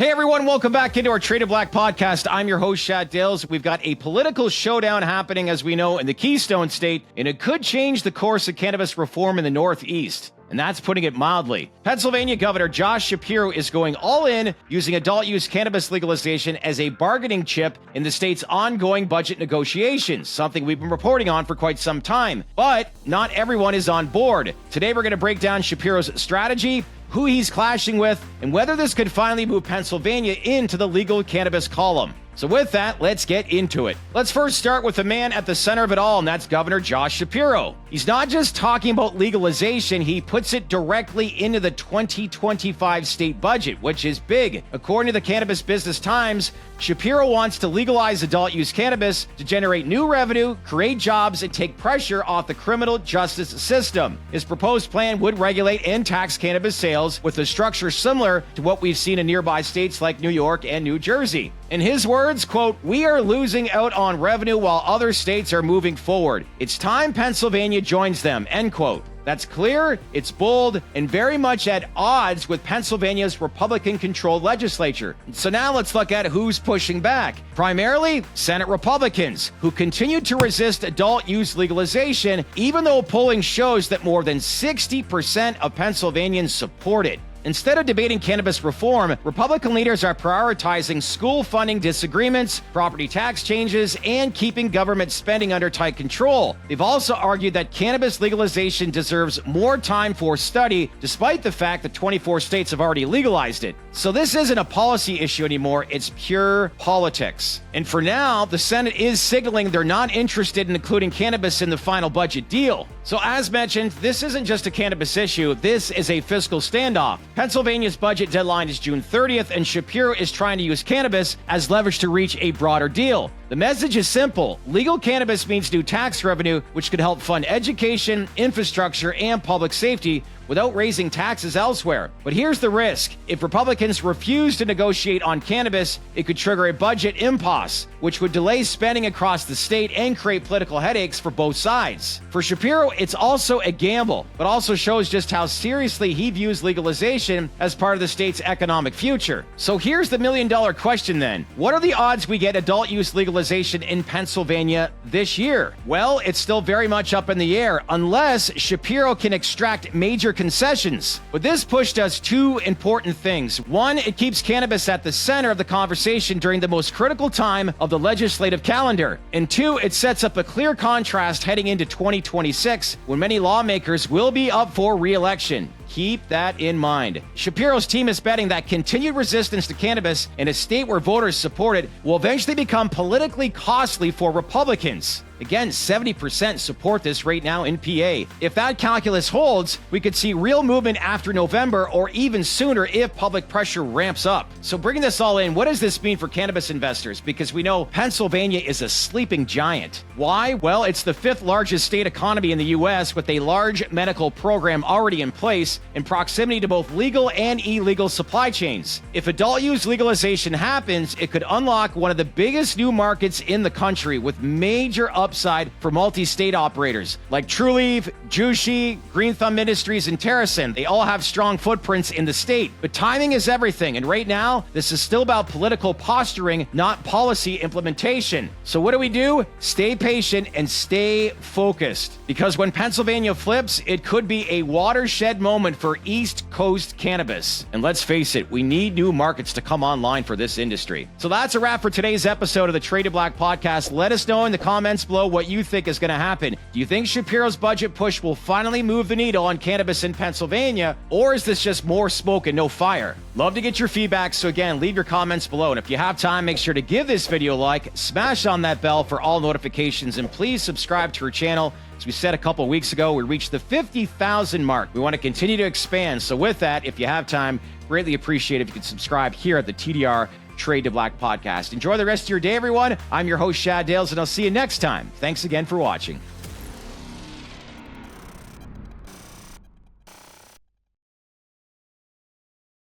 Hey everyone, welcome back into our Trade of Black podcast. I'm your host, Shad Dales. We've got a political showdown happening, as we know, in the Keystone State, and it could change the course of cannabis reform in the Northeast. And that's putting it mildly. Pennsylvania Governor Josh Shapiro is going all in, using adult use cannabis legalization as a bargaining chip in the state's ongoing budget negotiations, something we've been reporting on for quite some time. But not everyone is on board. Today we're going to break down Shapiro's strategy, who he's clashing with, and whether this could finally move Pennsylvania into the legal cannabis column. So with that, let's get into it. Let's first start with the man at the center of it all, and that's Governor Josh Shapiro. He's not just talking about legalization, he puts it directly into the 2025 state budget, which is big. According to the Cannabis Business Times, Shapiro wants to legalize adult use cannabis to generate new revenue, create jobs, and take pressure off the criminal justice system. His proposed plan would regulate and tax cannabis sales with a structure similar to what we've seen in nearby states like New York and New Jersey. In his words, quote, "We are losing out on revenue while other states are moving forward. It's time Pennsylvania joins them," end quote. That's clear, it's bold, and very much at odds with Pennsylvania's Republican-controlled legislature. So now let's look at who's pushing back. Primarily, Senate Republicans, who continue to resist adult use legalization, even though polling shows that more than 60% of Pennsylvanians support it. Instead of debating cannabis reform, Republican leaders are prioritizing school funding disagreements, property tax changes, and keeping government spending under tight control. They've also argued that cannabis legalization deserves more time for study, despite the fact that 24 states have already legalized it. So this isn't a policy issue anymore, it's pure politics. And for now, the Senate is signaling they're not interested in including cannabis in the final budget deal. So as mentioned, this isn't just a cannabis issue, this is a fiscal standoff. Pennsylvania's budget deadline is June 30th, and Shapiro is trying to use cannabis as leverage to reach a broader deal. The message is simple. Legal cannabis means new tax revenue, which could help fund education, infrastructure, and public safety without raising taxes elsewhere. But here's the risk. If Republicans refuse to negotiate on cannabis, it could trigger a budget impasse, which would delay spending across the state and create political headaches for both sides. For Shapiro, it's also a gamble, but also shows just how seriously he views legalization as part of the state's economic future. So here's the million-dollar question then. What are the odds we get adult use legalization in Pennsylvania this year? Well, it's still very much up in the air, unless Shapiro can extract major concessions. But this push does two important things. One, it keeps cannabis at the center of the conversation during the most critical time of the legislative calendar. And two, it sets up a clear contrast heading into 2026, when many lawmakers will be up for re-election. Keep that in mind. Shapiro's team is betting that continued resistance to cannabis in a state where voters support it will eventually become politically costly for Republicans. Again, 70% support this right now in PA. If that calculus holds, we could see real movement after November or even sooner if public pressure ramps up. So bringing this all in, what does this mean for cannabis investors? Because we know Pennsylvania is a sleeping giant. Why? Well, it's the fifth largest state economy in the U.S. with a large medical program already in place in proximity to both legal and illegal supply chains. If adult use legalization happens, it could unlock one of the biggest new markets in the country with major upside for multi-state operators like Trulieve, Jushi, Green Thumb Industries, and Terracin. They all have strong footprints in the state. But timing is everything, and right now, this is still about political posturing, not policy implementation. So what do? Stay patient and stay focused. Because when Pennsylvania flips, it could be a watershed moment for East Coast cannabis. And let's face it, we need new markets to come online for this industry. So that's a wrap for today's episode of the Trade of Black podcast. Let us know in the comments below what you think is going to happen. Do you think Shapiro's budget push will finally move the needle on cannabis in Pennsylvania, or is this just more smoke and no fire? Love to get your feedback, so again, leave your comments below. And if you have time, make sure to give this video a like, smash on that bell for all notifications, and please subscribe to our channel. As we said a couple weeks ago, we reached the 50,000 mark. We want to continue to expand. So with that, if you have time, greatly appreciate it if you could subscribe here at the TDR Trade to Black podcast. Enjoy the rest of your day, everyone. I'm your host, Shad Dales, and I'll see you next time. Thanks again for watching.